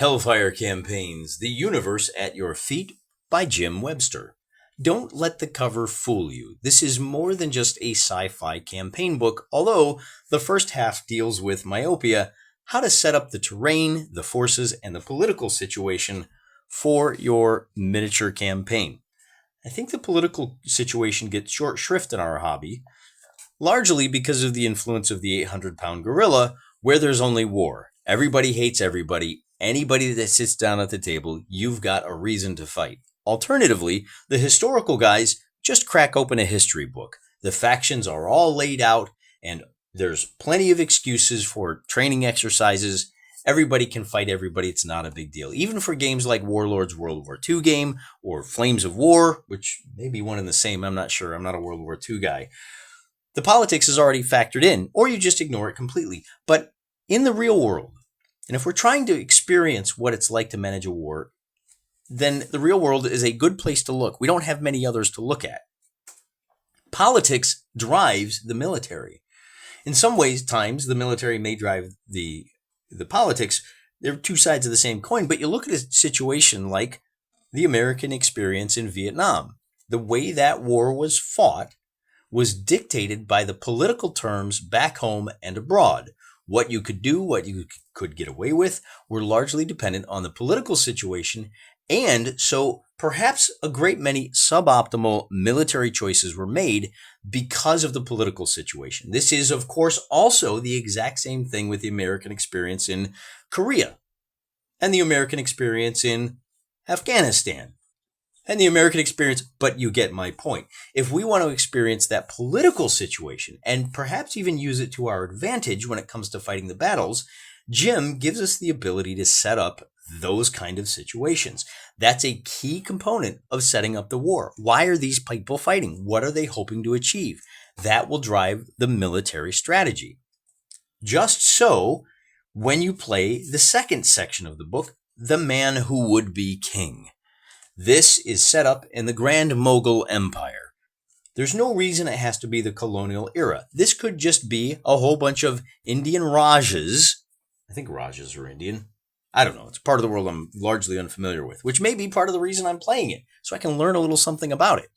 Hellfire Campaigns, The Universe at Your Feet by Jim Webster. Don't let the cover fool you. This is more than just a sci-fi campaign book, although the first half deals with myopia, how to set up the terrain, the forces, and the political situation for your miniature campaign. I think the political situation gets short shrift in our hobby, largely because of the influence of the 800-pound gorilla, where there's only war. Everybody hates everybody. Anybody that sits down at the table, you've got a reason to fight. Alternatively, the historical guys just crack open a history book. The factions are all laid out, and there's plenty of excuses for training exercises. Everybody can fight everybody. It's not a big deal. Even for games like Warlords World War II game or Flames of War, which may be one and the same. I'm not sure. I'm not a World War II guy. The politics is already factored in, or you just ignore it completely. But in the real world, and if we're trying to experience what it's like to manage a war, then the real world is a good place to look. We don't have many others to look at. Politics drives the military. In some ways, times, the military may drive the politics. They're two sides of the same coin, but you look at a situation like the American experience in Vietnam. The way that war was fought was dictated by the political terms back home and abroad. What you could do, what you could get away with, were largely dependent on the political situation, and so perhaps a great many suboptimal military choices were made because of the political situation. This is, of course, also the exact same thing with the American experience in Korea, and the American experience in Afghanistan, and the American experience, but you get my point. If we want to experience that political situation and perhaps even use it to our advantage when it comes to fighting the battles, Jim gives us the ability to set up those kind of situations. That's a key component of setting up the war. Why are these people fighting? What are they hoping to achieve? That will drive the military strategy. Just so, when you play the second section of the book, The Man Who Would Be King. This is set up in the Grand Mughal Empire. There's no reason it has to be the colonial era. This could just be a whole bunch of Indian Rajas. I think Rajas are Indian. I don't know. It's part of the world I'm largely unfamiliar with, which may be part of the reason I'm playing it, so I can learn a little something about it.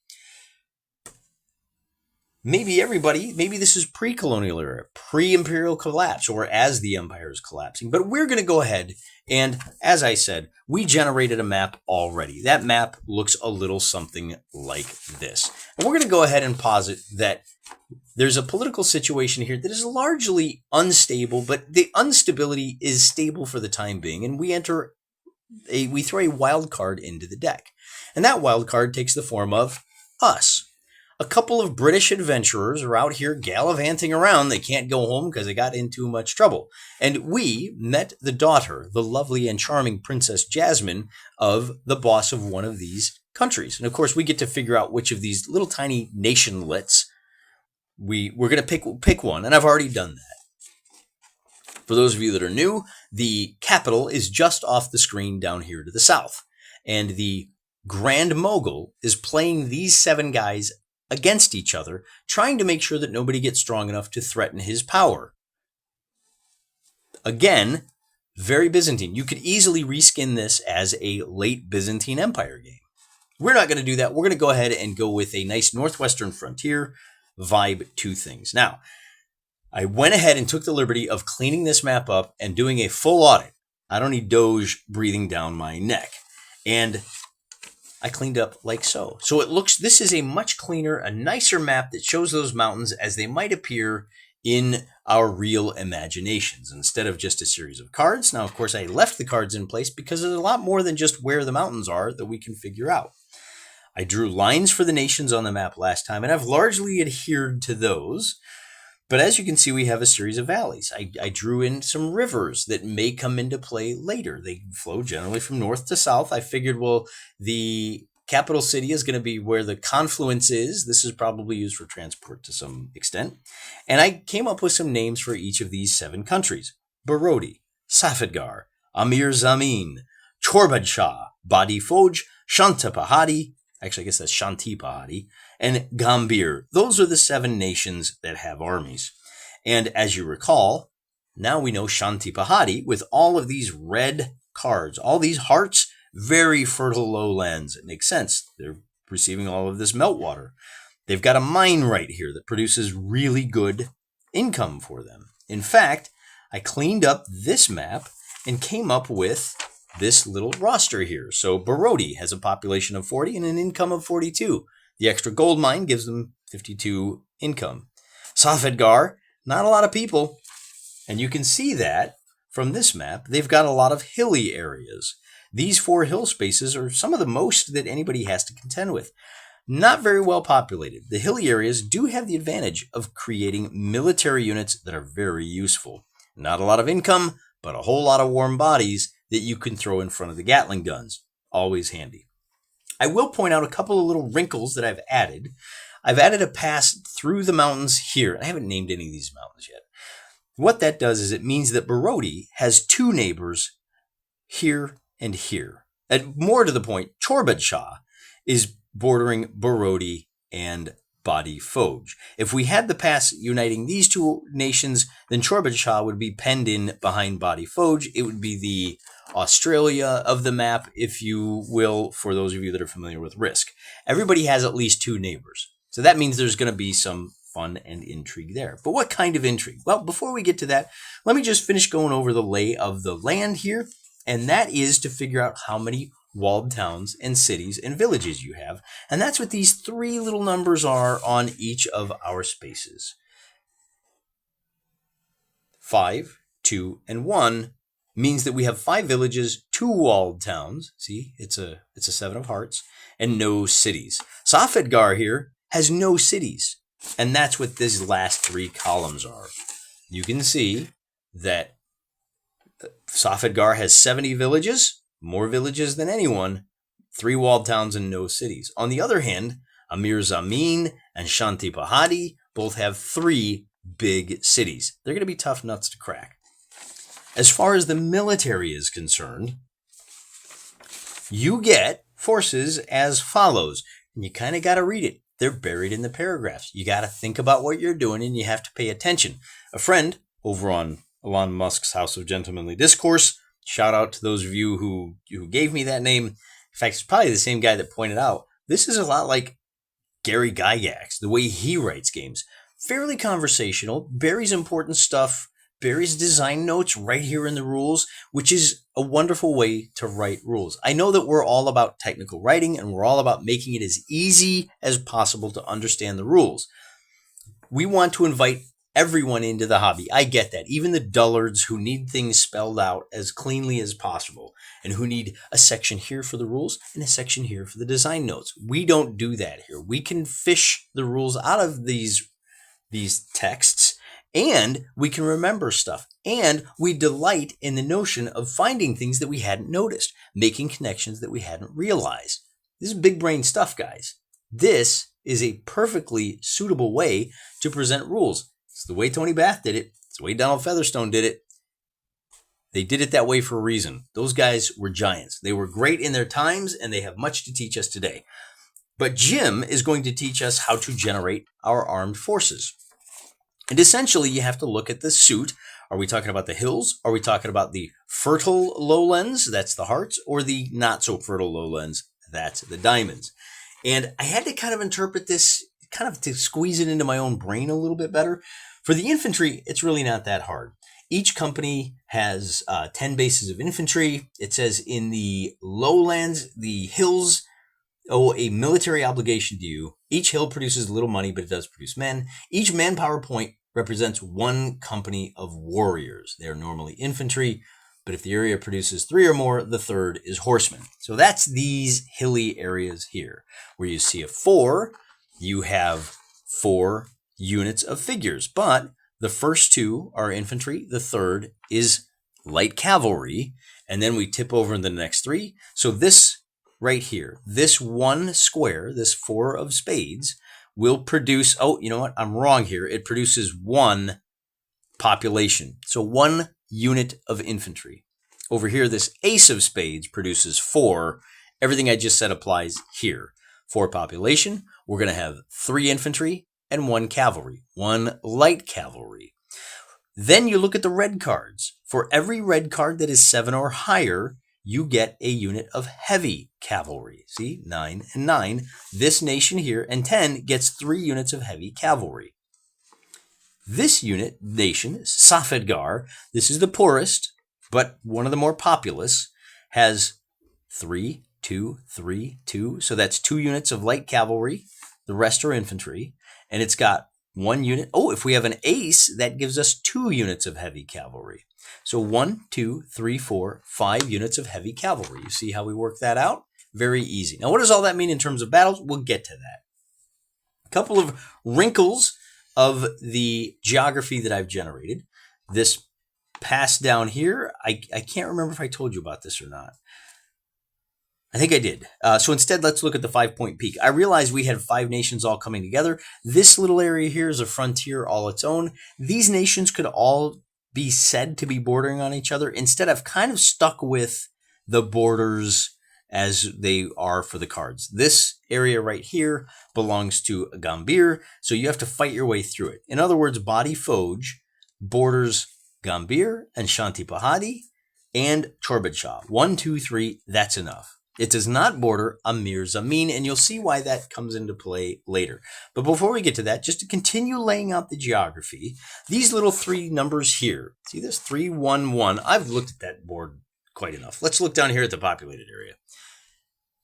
Maybe this is pre-colonial era, pre-imperial collapse, or as the empire is collapsing. But we're going to go ahead and, as I said, we generated a map already. That map looks a little something like this. And we're going to go ahead and posit that there's a political situation here that is largely unstable, but the instability is stable for the time being. And we throw a wild card into the deck. And that wild card takes the form of us. A couple of British adventurers are out here gallivanting around. They can't go home because they got in too much trouble. And we met the daughter, the lovely and charming Princess Jasmine, of the boss of one of these countries. And of course, we get to figure out which of these little tiny nationlets we're going to pick one. And I've already done that. For those of you that are new, the capital is just off the screen down here to the south. And the Grand Mughal is playing these 7 guys against each other, trying to make sure that nobody gets strong enough to threaten his power. Again, very Byzantine. You could easily reskin this as a late Byzantine Empire game. We're not going to do that. We're going to go ahead and go with a nice Northwestern frontier vibe to things. Now, I went ahead and took the liberty of cleaning this map up and doing a full audit. I don't need Doge breathing down my neck. And I cleaned up like so. So this is a much cleaner, a nicer map that shows those mountains as they might appear in our real imaginations instead of just a series of cards. Now, of course, I left the cards in place because there's a lot more than just where the mountains are that we can figure out. I drew lines for the nations on the map last time, and I've largely adhered to those. But as you can see, we have a series of valleys. I drew in some rivers that may come into play later. They flow generally from north to south. I figured, well, the capital city is going to be where the confluence is. This is probably used for transport to some extent. And I came up with some names for each of these 7 countries. Barodi, Safedgar, Amir Zamin, Chorbadshah, Badi Foj, Shantapahadi, actually I guess that's Shantipahadi, and Gambir. Those are the 7 nations that have armies. And as you recall, now we know Shantipahadi, with all of these red cards. All these hearts, very fertile lowlands. It makes sense. They're receiving all of this meltwater. They've got a mine right here that produces really good income for them. In fact, I cleaned up this map and came up with this little roster here. So Barodi has a population of 40 and an income of 42. The extra gold mine gives them 52 income. Safedgar, not a lot of people. And you can see that from this map, they've got a lot of hilly areas. These 4 hill spaces are some of the most that anybody has to contend with. Not very well populated. The hilly areas do have the advantage of creating military units that are very useful. Not a lot of income, but a whole lot of warm bodies that you can throw in front of the Gatling guns. Always handy. I will point out a couple of little wrinkles that I've added. I've added a pass through the mountains here. I haven't named any of these mountains yet. What that does is it means that Barodi has 2 neighbors here and here. And more to the point, Chorbad Shah is bordering Barodi and Badi Foj. If we had the pass uniting these 2 nations, then Chorbad Shah would be penned in behind Badi Foj. It would be the Australia of the map, if you will, for those of you that are familiar with Risk. Everybody has at least 2 neighbors. So that means there's going to be some fun and intrigue there. But what kind of intrigue? Well, before we get to that, let me just finish going over the lay of the land here. And that is to figure out how many walled towns and cities and villages you have. And that's what these 3 little numbers are on each of our spaces. 5, 2, and 1 means that we have 5 villages, 2 walled towns. See, it's a 7 of hearts, and no cities. Safedgar here has no cities. And that's what these last 3 columns are. You can see that Safedgar has 70 villages, more villages than anyone, 3 walled towns and no cities. On the other hand, Amir Zamin and Shanti Pahadi both have 3 big cities. They're going to be tough nuts to crack. As far as the military is concerned, you get forces as follows, and you kind of got to read it. They're buried in the paragraphs. You got to think about what you're doing, and you have to pay attention. A friend over on Elon Musk's House of Gentlemanly Discourse, shout out to those of you who gave me that name. In fact, it's probably the same guy that pointed out, this is a lot like Gary Gygax, the way he writes games. Fairly conversational, buries important stuff, buries design notes right here in the rules, which is a wonderful way to write rules. I know that we're all about technical writing, and we're all about making it as easy as possible to understand the rules. We want to invite everyone into the hobby. I get that. Even the dullards who need things spelled out as cleanly as possible and who need a section here for the rules and a section here for the design notes. We don't do that here. We can fish the rules out of these texts, and we can remember stuff. And we delight in the notion of finding things that we hadn't noticed, making connections that we hadn't realized. This is big brain stuff, guys. This is a perfectly suitable way to present rules. It's the way Tony Bath did it. It's the way Donald Featherstone did it. They did it that way for a reason. Those guys were giants. They were great in their times, and they have much to teach us today. But Jim is going to teach us how to generate our armed forces. And essentially, you have to look at the suit. Are we talking about the hills? Are we talking about the fertile lowlands? That's the hearts. Or the not so fertile lowlands? That's the diamonds. And I had to kind of interpret this, kind of to squeeze it into my own brain a little bit better. For the infantry, it's really not that hard. Each company has 10 bases of infantry. It says in the lowlands, the hills owe a military obligation to you. Each hill produces little money, but it does produce men. Each manpower point represents 1 company of warriors. They're normally infantry, but if the area produces 3 or more, the third is horsemen. So that's these hilly areas here. Where you see a 4, you have 4 units of figures, but the first 2 are infantry. The third is light cavalry, and then we tip over in the next 3. So this right here, this 1 square, this 4 of spades, will produce, oh, you know what? I'm wrong here. It produces 1 population. So 1 unit of infantry. Over here, this ace of spades produces 4. Everything I just said applies here. 4 population. We're going to have 3 infantry and 1 cavalry, 1 light cavalry. Then you look at the red cards. For every red card that is 7 or higher, you get a unit of heavy cavalry. See, 9 and 9. This nation here, and 10, gets 3 units of heavy cavalry. This nation, Safedgar, this is the poorest, but one of the more populous, has 3, 2, 3, 2. So that's 2 units of light cavalry. The rest are infantry. And it's got 1 unit. Oh, if we have an ace, that gives us 2 units of heavy cavalry. So 1, 2, 3, 4, 5 units of heavy cavalry. You see how we work that out? Very easy. Now, what does all that mean in terms of battles? We'll get to that. A couple of wrinkles of the geography that I've generated. This pass down here, I can't remember if I told you about this or not. I think I did. So instead, let's look at the 5-point peak. I realized we had 5 nations all coming together. This little area here is a frontier all its own. These nations could all be said to be bordering on each other. Instead, I've kind of stuck with the borders as they are for the cards. This area right here belongs to Gambir, so you have to fight your way through it. In other words, Badi Foj borders Gambir and Shanti Pahadi and Chorbad Shah. 1, 2, 3, that's enough. It does not border Amir Zamin, and you'll see why that comes into play later. But before we get to that, just to continue laying out the geography, these little 3 numbers here, see this 3, 1, 1, I've looked at that board quite enough. Let's look down here at the populated area.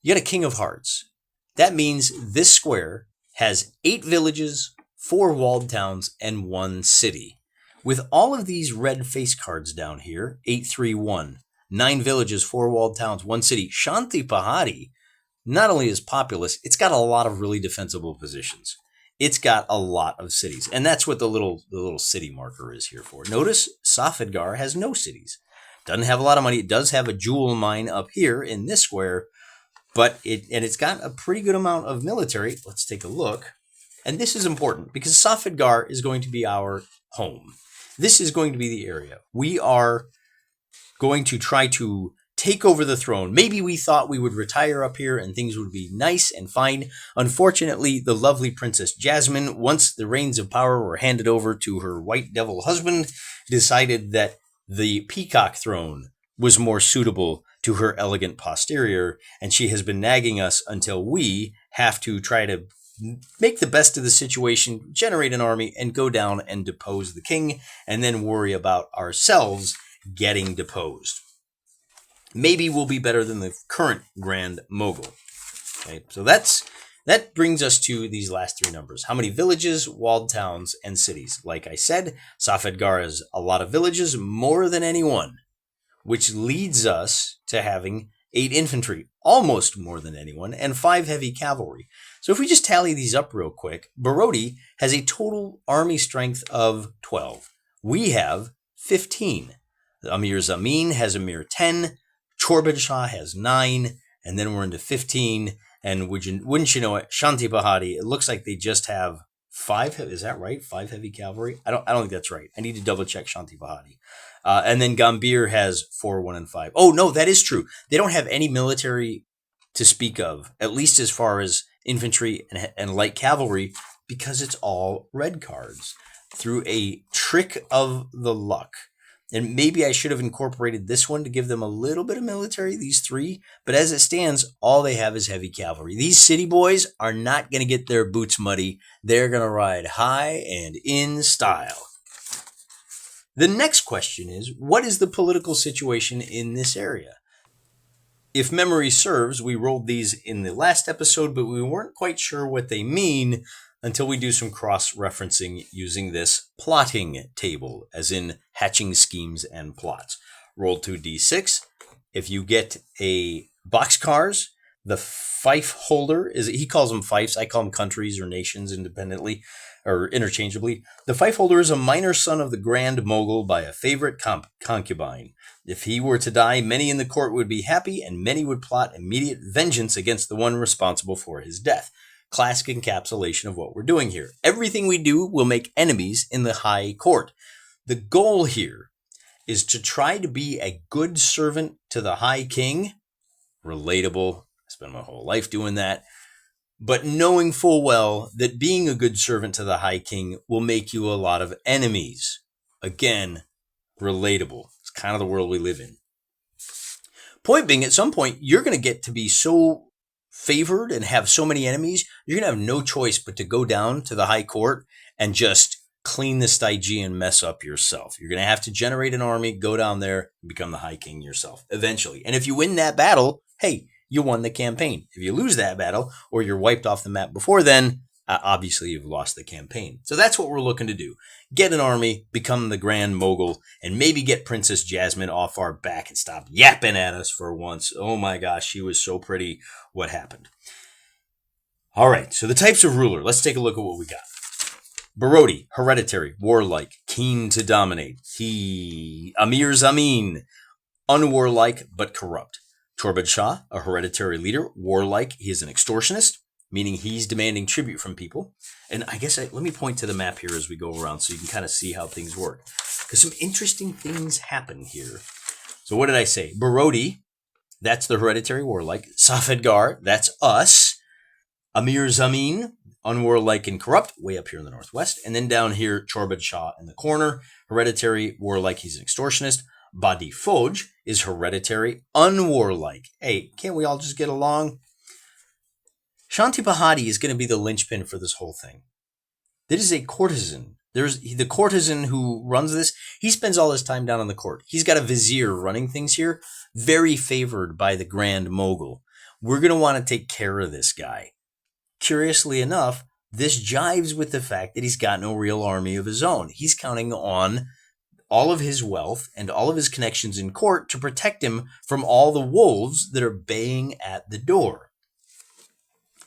You got a King of Hearts. That means this square has 8 villages, 4 walled towns, and 1 city. With all of these red face cards down here, 8, 3, 1, 9 villages, 4 walled towns, 1 city. Shanti Pahadi not only is populous, it's got a lot of really defensible positions. It's got a lot of cities. And that's what the little city marker is here for. Notice Safedgar has no cities. Doesn't have a lot of money. It does have a jewel mine up here in this square, but it's got a pretty good amount of military. Let's take a look. And this is important because Safedgar is going to be our home. This is going to be the area. We are going to try to take over the throne. Maybe we thought we would retire up here and things would be nice and fine. Unfortunately, the lovely Princess Jasmine, once the reins of power were handed over to her white devil husband, decided that the peacock throne was more suitable to her elegant posterior, and she has been nagging us until we have to try to make the best of the situation, generate an army, and go down and depose the king, and then worry about ourselves getting deposed. Maybe we'll be better than the current Grand Mogul. Okay, so that brings us to these last 3 numbers. How many villages, walled towns, and cities? Like I said, Safedgar has a lot of villages, more than anyone, which leads us to having 8 infantry, almost more than anyone, and 5 heavy cavalry. So if we just tally these up real quick, Barodi has a total army strength of 12. We have 15. Amir Zamin has a mere 10. Chorbad Shah has 9. And then we're into 15. And wouldn't you know it, Shanti Pahadi, it looks like they just have 5. Is that right? 5 heavy cavalry? I don't think that's right. I need to double check Shanti Pahadi. And then Gambir has 4, 1, and 5. Oh, no, that is true. They don't have any military to speak of, at least as far as infantry and light cavalry, because it's all red cards. Through a trick of the luck. And maybe I should have incorporated this one to give them a little bit of military, these 3. But as it stands, all they have is heavy cavalry. These city boys are not going to get their boots muddy. They're going to ride high and in style. The next question is, what is the political situation in this area? If memory serves, we rolled these in the last episode, but we weren't quite sure what they mean until we do some cross-referencing using this plotting table, as in hatching schemes and plots. Roll 2d6. If you get a boxcars, the fief holder he calls them fiefs, I call them countries or nations independently or interchangeably. The fief holder is a minor son of the Grand Mogul by a favorite concubine. If he were to die, many in the court would be happy, and many would plot immediate vengeance against the one responsible for his death. Classic encapsulation of what we're doing here. Everything we do will make enemies in the high court. The goal here is to try to be a good servant to the high king. Relatable. I spent my whole life doing that. But knowing full well that being a good servant to the high king will make you a lot of enemies. Again, relatable. It's kind of the world we live in. Point being, at some point, you're going to get to be so favored and have so many enemies, you're going to have no choice but to go down to the high court and just clean the Stygian mess up yourself. You're going to have to generate an army, go down there, and become the High King yourself eventually. And if you win that battle, hey, you won the campaign. If you lose that battle or you're wiped off the map before then, obviously you've lost the campaign. So that's what we're looking to do. Get an army, become the Grand Mogul, and maybe get Princess Jasmine off our back and stop yapping at us for once. Oh my gosh, she was so pretty. What happened? All right, so the types of ruler. Let's take a look at what we got. Barodi, hereditary, warlike, keen to dominate. Amir Zamin, unwarlike but corrupt. Chorbad Shah, a hereditary leader, warlike. He is an extortionist, meaning he's demanding tribute from people. And I guess let me point to the map here as we go around so you can kind of see how things work. Because some interesting things happen here. So what did I say? Barodi, that's the hereditary warlike. Safedgar, that's us. Amir Zamin, unwarlike and corrupt, way up here in the northwest. And then down here, Chorbad Shah in the corner, hereditary, warlike, he's an extortionist. Badi Foj is hereditary, unwarlike. Hey, can't we all just get along? Shanti Bahadi is going to be the linchpin for this whole thing. This is a courtesan. There's the courtesan who runs this. He spends all his time down on the court. He's got a vizier running things here, very favored by the Grand Mogul. We're going to want to take care of this guy. Curiously enough, this jives with the fact that he's got no real army of his own. He's counting on all of his wealth and all of his connections in court to protect him from all the wolves that are baying at the door.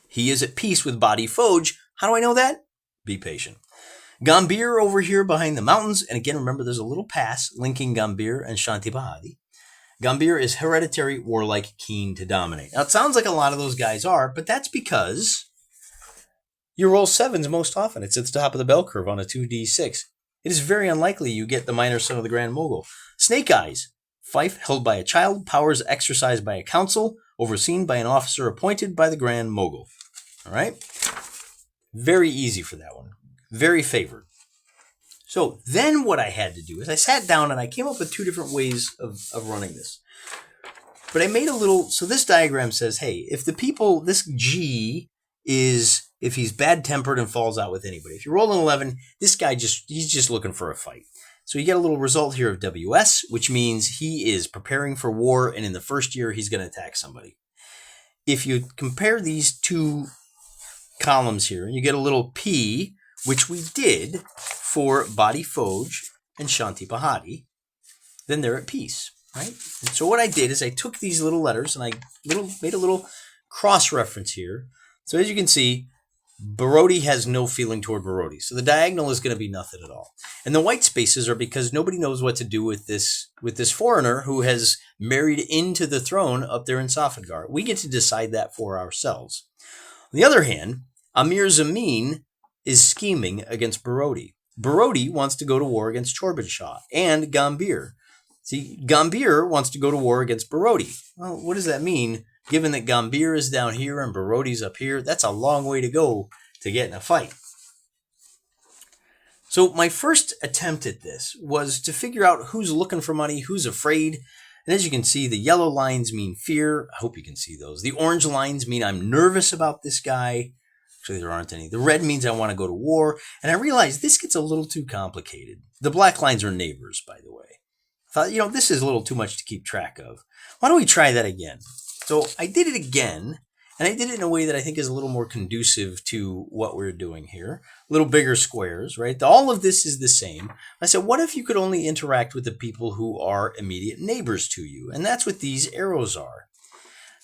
He is at peace with Badi Foj. How do I know that? Be patient. Gambhir over here behind the mountains. And again, remember, there's a little pass linking Gambhir and Shanti Bahadi. Gambhir is hereditary, warlike, keen to dominate. Now, it sounds like a lot of those guys are, but that's because you roll sevens most often. It's at the top of the bell curve on a 2d6. It is very unlikely you get the minor son of the Grand Mogul. Snake Eyes. Fief held by a child. Powers exercised by a council. Overseen by an officer appointed by the Grand Mogul. All right? Very easy for that one. Very favored. So then what I had to do is I sat down and I came up with two different ways of running this. But I made a little... So this diagram says, hey, if the people... This G is... If he's bad-tempered and falls out with anybody. If you roll an 11, this guy he's just looking for a fight. So you get a little result here of WS, which means he is preparing for war, and in the first year, he's going to attack somebody. If you compare these two columns here, you get a little P, which we did for Badi Foj and Shanti Bahadi, then they're at peace, right? And so what I did is I took these little letters and I made a little cross-reference here. So as you can see, Barodi has no feeling toward Barodi. So the diagonal is going to be nothing at all. And the white spaces are because nobody knows what to do with this foreigner who has married into the throne up there in Safedgar. We get to decide that for ourselves. On the other hand, Amir Zamin is scheming against Barodi. Barodi wants to go to war against Chorbad Shah and Gambhir. See, Gambhir wants to go to war against Barodi. Well, what does that mean? Given that Gambhir is down here and Barodi's up here, that's a long way to go to get in a fight. So my first attempt at this was to figure out who's looking for money, who's afraid. And as you can see, the yellow lines mean fear. I hope you can see those. The orange lines mean I'm nervous about this guy. Actually, there aren't any. The red means I want to go to war. And I realized this gets a little too complicated. The black lines are neighbors, by the way. I thought, this is a little too much to keep track of. Why don't we try that again? So I did it again, and I did it in a way that I think is a little more conducive to what we're doing here. A little bigger squares, right? All of this is the same. I said, what if you could only interact with the people who are immediate neighbors to you? And that's what these arrows are.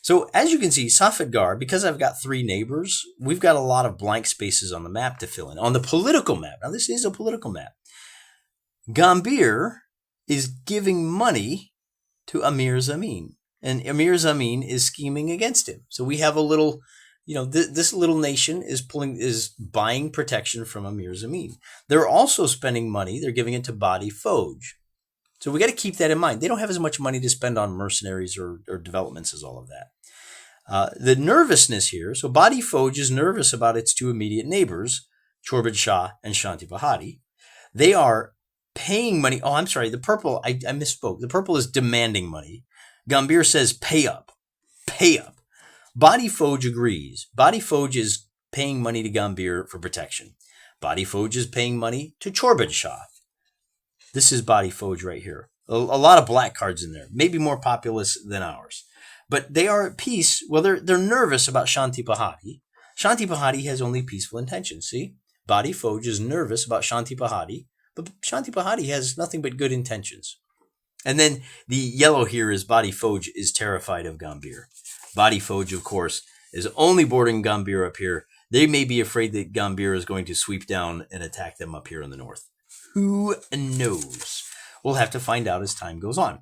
So as you can see, Safedgar, because I've got 3 neighbors, we've got a lot of blank spaces on the map to fill in. On the political map, now this is a political map, Gambhir is giving money to Amir Zamin. And Amir Zamin is scheming against him. So we have a little, this little nation is buying protection from Amir Zamin. They're also spending money. They're giving it to Badi Foj. So we got to keep that in mind. They don't have as much money to spend on mercenaries or developments as all of that. The nervousness here. So Badi Foj is nervous about its 2 immediate neighbors, Chorbad Shah and Shanti Bahadi. They are paying money. Oh, I'm sorry. The purple, I misspoke. The purple is demanding money. Gambir says, pay up. Pay up. Body Foj agrees. Body Foj is paying money to Gambir for protection. Body Foj is paying money to Chorbad Shah. This is Body Foj right here. A lot of black cards in there, maybe more populous than ours. But they are at peace. Well, they're nervous about Shanti Pahadi. Shanti Pahadi has only peaceful intentions, see? Body Foj is nervous about Shanti Pahadi, but Shanti Pahadi has nothing but good intentions. And then the yellow here is Body Foj is terrified of Gambir. Body Foj, of course, is only boarding Gambir up here. They may be afraid that Gambir is going to sweep down and attack them up here in the north. Who knows? We'll have to find out as time goes on.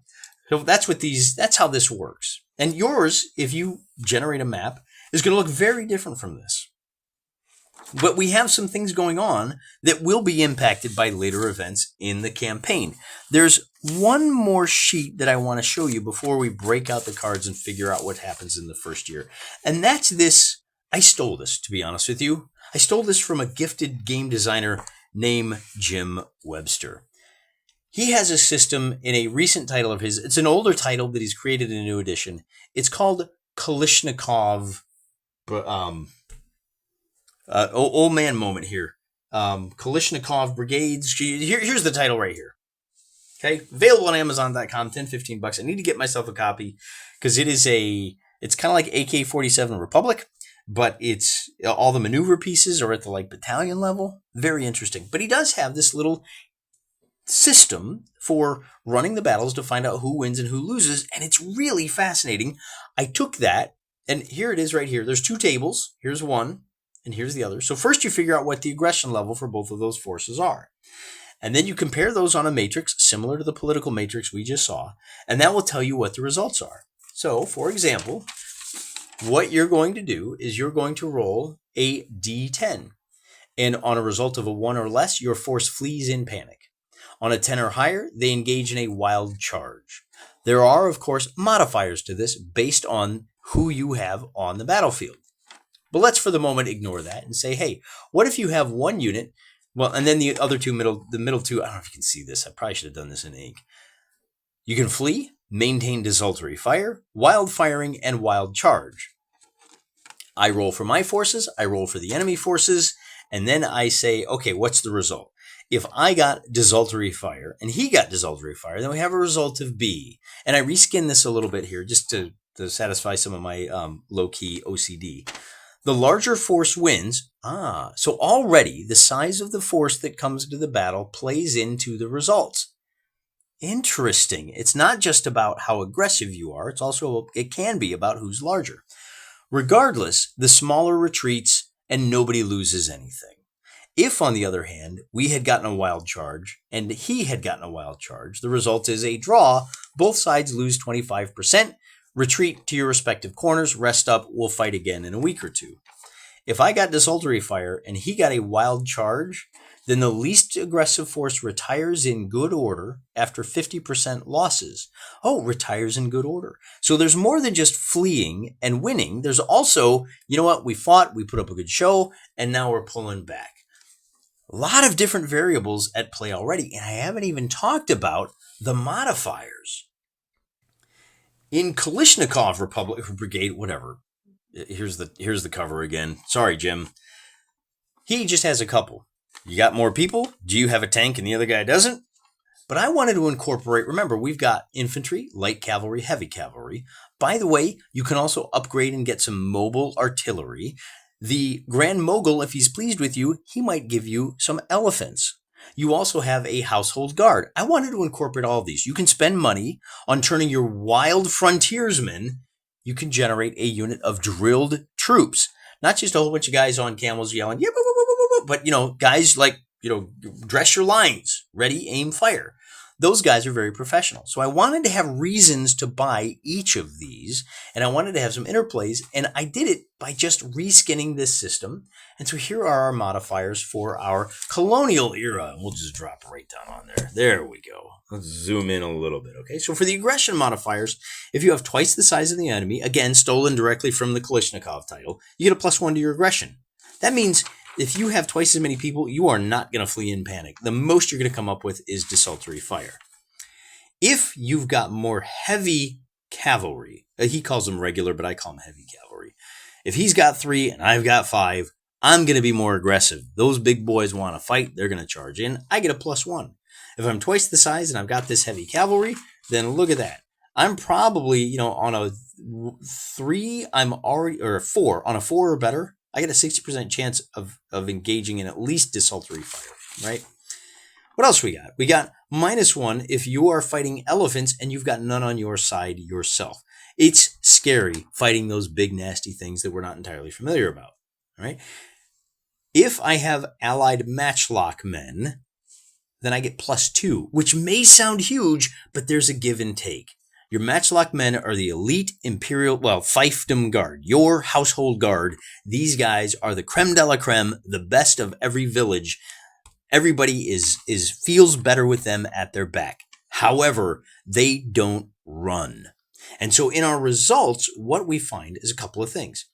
So that's how this works. And yours, if you generate a map, is going to look very different from this. But we have some things going on that will be impacted by later events in the campaign. There's one more sheet that I want to show you before we break out the cards and figure out what happens in the first year. And that's this. I stole this, to be honest with you. I stole this from a gifted game designer named Jim Webster. He has a system in a recent title of his. It's an older title that he's created in a new edition. It's called Kalishnikov. Old man moment here. Kalishnikov Brigades. Here's the title right here. Okay, available on Amazon.com, $10-15. I need to get myself a copy because it's kind of like AK-47 Republic, but it's all the maneuver pieces are at the battalion level. Very interesting. But he does have this little system for running the battles to find out who wins and who loses, and it's really fascinating. I took that, and here it is right here. There's two tables. Here's one, and here's the other. So first you figure out what the aggression level for both of those forces are. And then you compare those on a matrix similar to the political matrix we just saw, and that will tell you what the results are. So, for example, what you're going to do is you're going to roll a D10. And on a result of a 1 or less, your force flees in panic. On a 10 or higher, they engage in a wild charge. There are, of course, modifiers to this based on who you have on the battlefield. But let's for the moment ignore that and say, hey, what if you have one unit? Well, and then the other two, the middle two, I don't know if you can see this. I probably should have done this in ink. You can flee, maintain desultory fire, wild firing, and wild charge. I roll for my forces, I roll for the enemy forces, and then I say, okay, what's the result? If I got desultory fire and he got desultory fire, then we have a result of B. And I reskin this a little bit here just to satisfy some of my low-key OCD. The larger force wins. So already the size of the force that comes to the battle plays into the results. Interesting. It's not just about how aggressive you are. It can be about who's larger. Regardless, the smaller retreats and nobody loses anything. If, on the other hand, we had gotten a wild charge and he had gotten a wild charge, the result is a draw. Both sides lose 25%. Retreat to your respective corners, rest up, we'll fight again in a week or two. If I got desultory fire and he got a wild charge, then the least aggressive force retires in good order after 50% losses. Oh, retires in good order. So there's more than just fleeing and winning. There's also, you know what, we fought, we put up a good show, and now we're pulling back. A lot of different variables at play already, and I haven't even talked about the modifiers. In Kalishnikov Republic Brigade, whatever. Here's the cover again. Sorry, Jim. He just has a couple. You got more people? Do you have a tank and the other guy doesn't? But I wanted to incorporate, remember, we've got infantry, light cavalry, heavy cavalry. By the way, you can also upgrade and get some mobile artillery. The Grand Mogul, if he's pleased with you, he might give you some elephants. You also have a household guard. I wanted to incorporate all of these. You can spend money on turning your wild frontiersmen. You can generate a unit of drilled troops. Not just a whole bunch of guys on camels yelling, yeah, but, guys dress your lines, ready, aim, fire. Those guys are very professional. So I wanted to have reasons to buy each of these, and I wanted to have some interplays, and I did it by just reskinning this system. And so here are our modifiers for our colonial era. We'll just drop right down on there. There we go. Let's zoom in a little bit, okay? So for the aggression modifiers, if you have twice the size of the enemy, again, stolen directly from the Kalishnikov title, you get a +1 to your aggression. That means if you have twice as many people, you are not going to flee in panic. The most you're going to come up with is desultory fire. If you've got more heavy cavalry. He calls them regular, but I call them heavy cavalry. If he's got 3 and I've got 5, I'm going to be more aggressive. Those big boys want to fight. They're going to charge in. I get a +1. If I'm twice the size and I've got this heavy cavalry, then look at that. I'm probably, on a 3, I'm already, or a 4, on a 4 or better, I get a 60% chance of engaging in at least desultory fire, right? What else we got? We got -1 if you are fighting elephants and you've got none on your side yourself. It's scary fighting those big nasty things that we're not entirely familiar about, all right? If I have allied matchlock men, then I get +2, which may sound huge, but there's a give and take. Your matchlock men are the elite imperial, fiefdom guard, your household guard. These guys are the creme de la creme, the best of every village. Everybody feels better with them at their back. However, they don't run. And so in our results, what we find is a couple of things.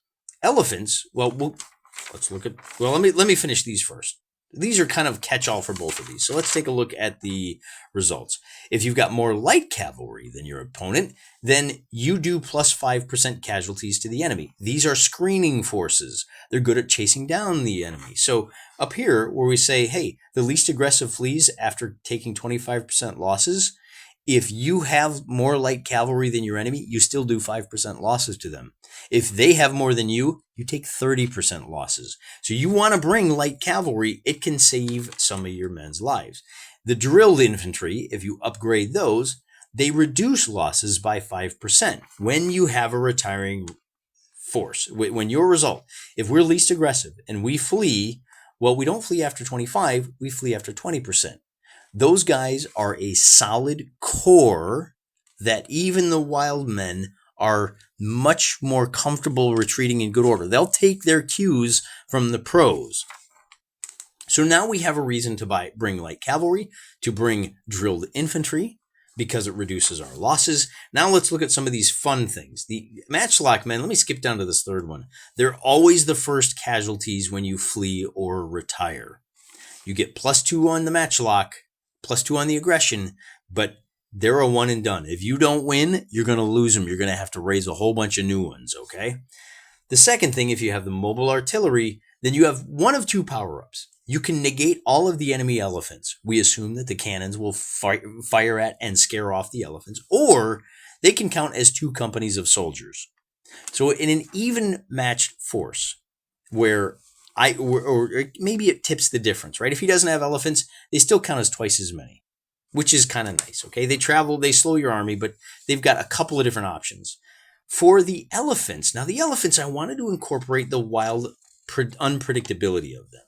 Elephants, let's look at, let me finish these first. These are kind of catch-all for both of these. So let's take a look at the results. If you've got more light cavalry than your opponent, then you do +5% casualties to the enemy. These are screening forces. They're good at chasing down the enemy. So up here where we say, hey, the least aggressive flees after taking 25% losses, if you have more light cavalry than your enemy, you still do 5% losses to them. If they have more than you, you take 30% losses. So you want to bring light cavalry. It can save some of your men's lives. The drilled infantry, if you upgrade those, they reduce losses by 5% when you have a retiring force. When your result, if we're least aggressive and we flee, we don't flee after 25, we flee after 20%. Those guys are a solid core that even the wild men are much more comfortable retreating in good order. They'll take their cues from the pros. So now we have a reason to bring light cavalry, to bring drilled infantry, because it reduces our losses. Now let's look at some of these fun things. The matchlock men, let me skip down to this third one. They're always the first casualties when you flee or retire. You get +2 on the matchlock, +2 on the aggression, but they're a one and done. If you don't win, you're going to lose them. You're going to have to raise a whole bunch of new ones, okay? The second thing, if you have the mobile artillery, then you have one of 2 power-ups. You can negate all of the enemy elephants. We assume that the cannons will fire at and scare off the elephants, or they can count as 2 companies of soldiers. So in an even matched force, where or maybe it tips the difference, right? If he doesn't have elephants, they still count as twice as many, which is kind of nice, okay? They travel, they slow your army, but they've got a couple of different options. For the elephants, now the elephants, I wanted to incorporate the wild unpredictability of them.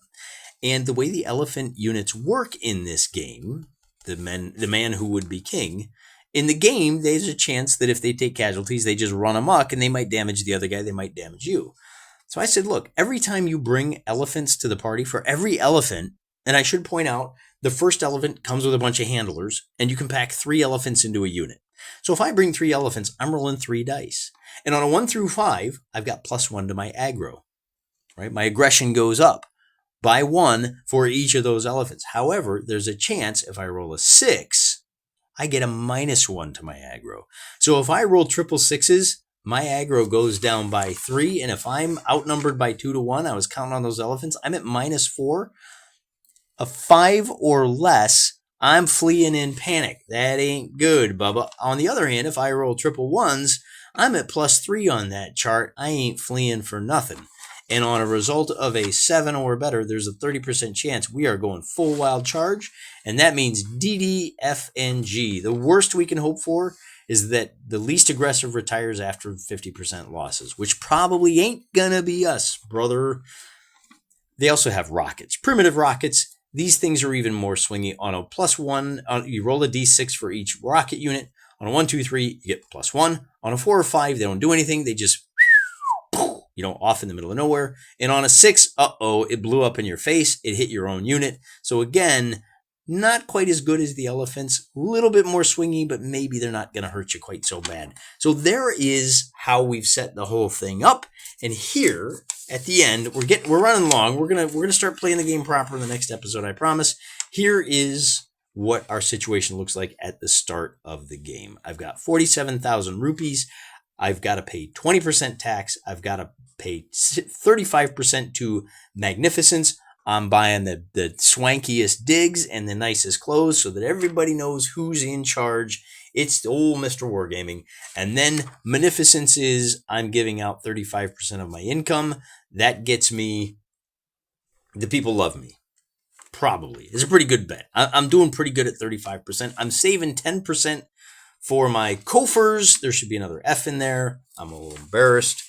And the way the elephant units work in this game, the man who would be king, in the game, there's a chance that if they take casualties, they just run amok and they might damage the other guy, they might damage you. So I said, look, every time you bring elephants to the party, for every elephant, and I should point out, the first elephant comes with a bunch of handlers, and you can pack 3 elephants into a unit. So if I bring 3 elephants, I'm rolling 3 dice. And on a 1 through 5, I've got +1 to my aggro, right? My aggression goes up by 1 for each of those elephants. However, there's a chance if I roll a 6, I get a -1 to my aggro. So if I roll triple 6s, my aggro goes down by 3, and if I'm outnumbered by 2 to 1, I was counting on those elephants, I'm at -4. A 5 or less, I'm fleeing in panic. That ain't good, Bubba. On the other hand, if I roll triple 1s, I'm at +3 on that chart. I ain't fleeing for nothing. And on a result of a 7 or better, there's a 30% chance we are going full wild charge, and that means DDFNG. The worst we can hope for is that the least aggressive retires after 50% losses, which probably ain't gonna be us, brother. They also have rockets, primitive rockets. These things are even more swingy. On a +1, you roll a d6 for each rocket unit. On a 1, 2, 3, you get +1. On a 4 or 5, they don't do anything. They just, off in the middle of nowhere. And on a 6, it blew up in your face. It hit your own unit. So again, not quite as good as the elephants. A little bit more swingy, but maybe they're not going to hurt you quite so bad. So there is how we've set the whole thing up. And here at the end, we're running long. We're gonna start playing the game proper in the next episode, I promise. Here is what our situation looks like at the start of the game. I've got 47,000 rupees. I've got to pay 20% tax. I've got to pay 35% to magnificence. I'm buying the swankiest digs and the nicest clothes so that everybody knows who's in charge. It's old Mr. Wargaming. And then Munificence is I'm giving out 35% of my income. That gets me, the people love me. Probably. It's a pretty good bet. I'm doing pretty good at 35%. I'm saving 10% for my coffers. There should be another F in there. I'm a little embarrassed.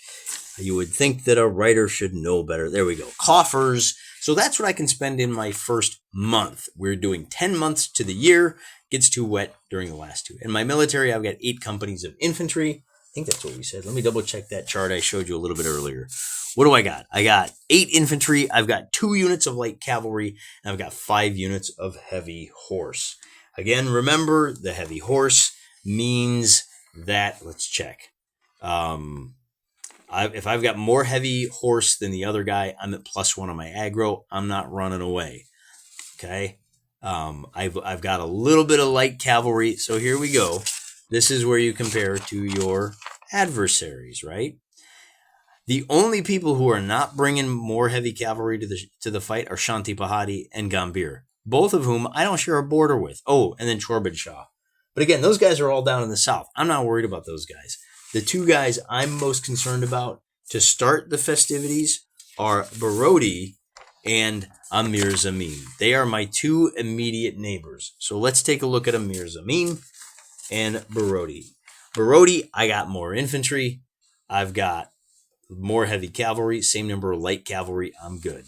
You would think that a writer should know better. There we go. Coffers. So that's what I can spend in my first month. We're doing 10 months to the year. Gets too wet during the last 2. In my military, I've got 8 companies of infantry. I think that's what we said. Let me double check that chart I showed you a little bit earlier. What do I got? I got 8 infantry. I've got 2 units of light cavalry. And I've got 5 units of heavy horse. Again, remember, the heavy horse means that, let's check. If I've got more heavy horse than the other guy, I'm at +1 on my aggro. I'm not running away. Okay. I've got a little bit of light cavalry. So here we go. This is where you compare to your adversaries, right? The only people who are not bringing more heavy cavalry to the fight are Shanti Pahadi and Gambhir, both of whom I don't share a border with. Oh, and then Chorbid Shah. But again, those guys are all down in the south. I'm not worried about those guys. The 2 guys I'm most concerned about to start the festivities are Barodi and Amir Zamin. They are my 2 immediate neighbors. So let's take a look at Amir Zamin and Barodi. Barodi, I got more infantry. I've got more heavy cavalry, same number of light cavalry. I'm good.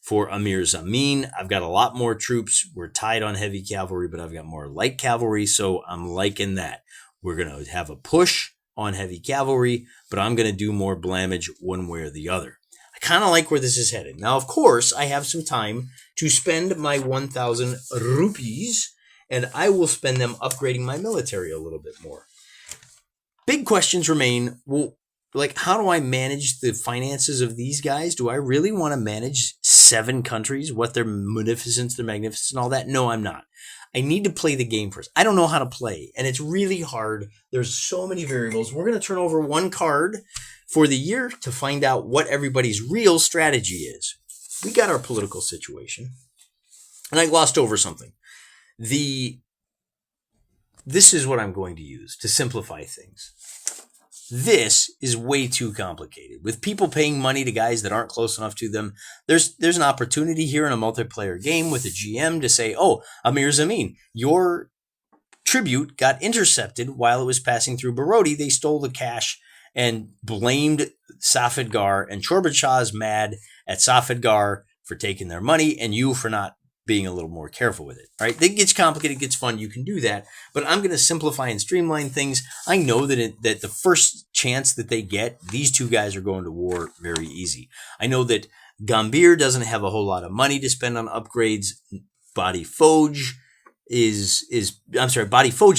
For Amir Zamin, I've got a lot more troops. We're tied on heavy cavalry, but I've got more light cavalry, so I'm liking that. We're going to have a push on heavy cavalry, but I'm going to do more blamage one way or the other. I kind of like where this is headed. Now, of course, I have some time to spend my 1,000 rupees, and I will spend them upgrading my military a little bit more. Big questions remain. Well, like, how do I manage the finances of these guys? Do I really want to manage 7 countries, what their munificence, their magnificence, and all that? No, I'm not. I need to play the game first. I don't know how to play, and it's really hard. There's so many variables. We're going to turn over 1 card for the year to find out what everybody's real strategy is. We got our political situation, and I glossed over something. This is what I'm going to use to simplify things. This is way too complicated. With people paying money to guys that aren't close enough to them, there's an opportunity here in a multiplayer game with a GM to say, oh, Amir Zamin, your tribute got intercepted while it was passing through Barodi. They stole the cash and blamed Safedgar, and Chorbid Shah is mad at Safedgar for taking their money and you for not being a little more careful with it, right? It gets complicated, it gets fun, you can do that, but I'm going to simplify and streamline things. I know that the first chance that they get, these 2 guys are going to war very easy. I know that Gambhir doesn't have a whole lot of money to spend on upgrades. Badi Foj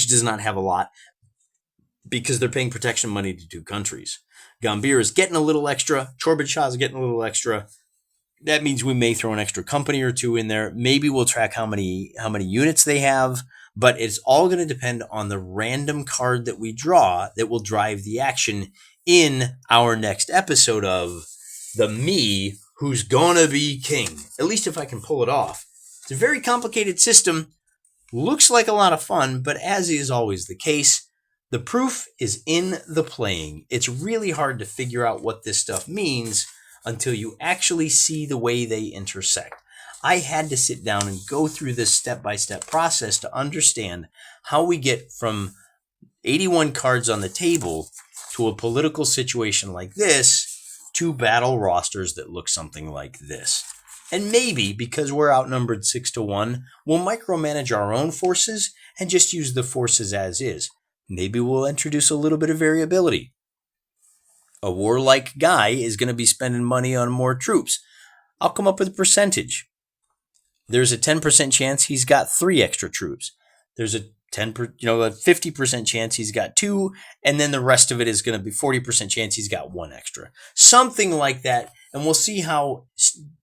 does not have a lot because they're paying protection money to 2 countries. Gambhir is getting a little extra. Chorbid Shah is getting a little extra. That means we may throw an extra company or 2 in there. Maybe we'll track how many units they have, but it's all going to depend on the random card that we draw that will drive the action in our next episode of the Me Who's Gonna Be King. At least if I can pull it off. It's a very complicated system. Looks like a lot of fun, but as is always the case, the proof is in the playing. It's really hard to figure out what this stuff means until you actually see the way they intersect. I had to sit down and go through this step-by-step process to understand how we get from 81 cards on the table to a political situation like this to battle rosters that look something like this. And maybe, because we're outnumbered 6-1, we'll micromanage our own forces and just use the forces as is. Maybe we'll introduce a little bit of variability. A warlike guy is going to be spending money on more troops. I'll come up with a percentage. There's a 10% chance he's got 3 extra troops. There's a 50% chance he's got 2, and then the rest of it is going to be 40% chance he's got 1 extra. Something like that, and we'll see how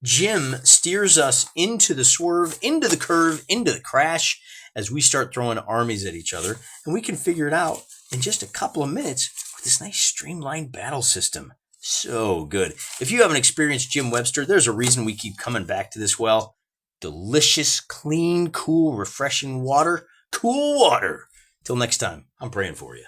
Jim steers us into the swerve, into the curve, into the crash, as we start throwing armies at each other, and we can figure it out in just a couple of minutes with this nice streamlined battle system. So good. If you haven't experienced Jim Webster, there's a reason we keep coming back to this well. Delicious, clean, cool, refreshing water. Cool water. Till next time, I'm praying for you.